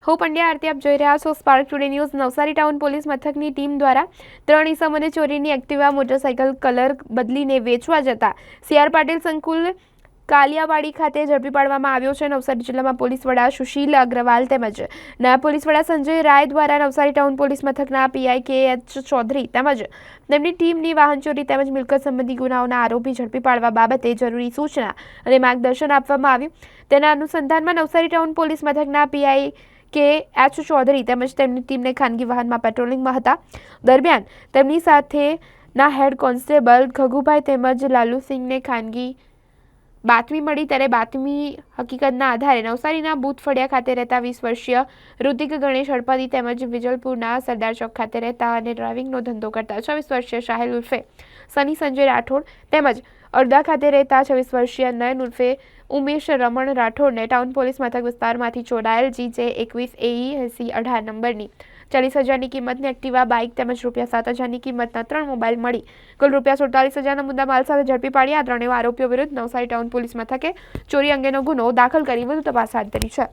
હું પંડ્યા આરતી, આપ જોઈ રહ્યા છો spark today news. Navsari town police મથકની ટીમ દ્વારા 3 ઇસમોને ચોરીની એક્ટિવા મોટરસાઇકલ કલર બદલીને વેચવા જતા સીઆર પાટીલ સંકુલ કાલિયાવાડી ખાતે ઝડપી પાડવામાં આવ્યો છે। નવસારી જિલ્લામાં પોલીસ વડા સુશીલ અગ્રવાલ તેમજ નાયબ પોલીસ વડા સંજય રાય દ્વારા નવસારી ટાઉન પોલીસ મથકના પીઆઈ કે.એચ. ચૌધરી તેમજ તેમની ટીમની વાહન ચોરી તેમજ મિલકત સંબંધી ગુનાઓના આરોપી ઝડપી પાડવા બાબતે જરૂરી સૂચના અને માર્ગદર્શન આપવામાં આવ્યું। તેના અનુસંધાનમાં નવસારી ટાઉન પોલીસ મથકના પીઆઈ કે.એચ. ચૌધરી તેમજ તેમની ટીમને ખાનગી વાહનમાં પેટ્રોલિંગમાં હતા। દરમિયાન તેમની સાથેના હેડ કોન્સ્ટેબલ ખગુભાઈ તેમજ લાલુસિંહને ખાનગી બાતમી મળી, ત્યારે બાતમી હકીકતના આધારે નવસારીના બુથ ફળિયા ખાતે રહેતા 20 વર્ષીય ઋતિક ગણેશ હળપતિ તેમજ વિજલપુરના સરદાર ચોક ખાતે રહેતા અને ડ્રાઇવિંગનો ધંધો કરતા 26 વર્ષીય સાહિલ ઉર્ફે સની સંજય રાઠોડ તેમજ અડધા ખાતે રહેતા 26 વર્ષીય નયન ઉર્ફે ઉમેશ રમણ રાઠોડને ટાઉન પોલીસ મથક વિસ્તારમાંથી ચોરાયેલ GJ21AE8018 નંબરની 40,000ની કિંમતની એક્ટિવા બાઇક તેમજ ₹7,000ની કિંમતના 3 મોબાઈલ મળી કુલ ₹47,000ના મુદ્દામાલ સાથે ઝડપી પાડી આ ત્રણેય આરોપીઓ વિરુદ્ધ નવસારી ટાઉન પોલીસ મથકે ચોરી અંગેનો ગુનો દાખલ કરી વધુ તપાસ હાથ ધરી છે।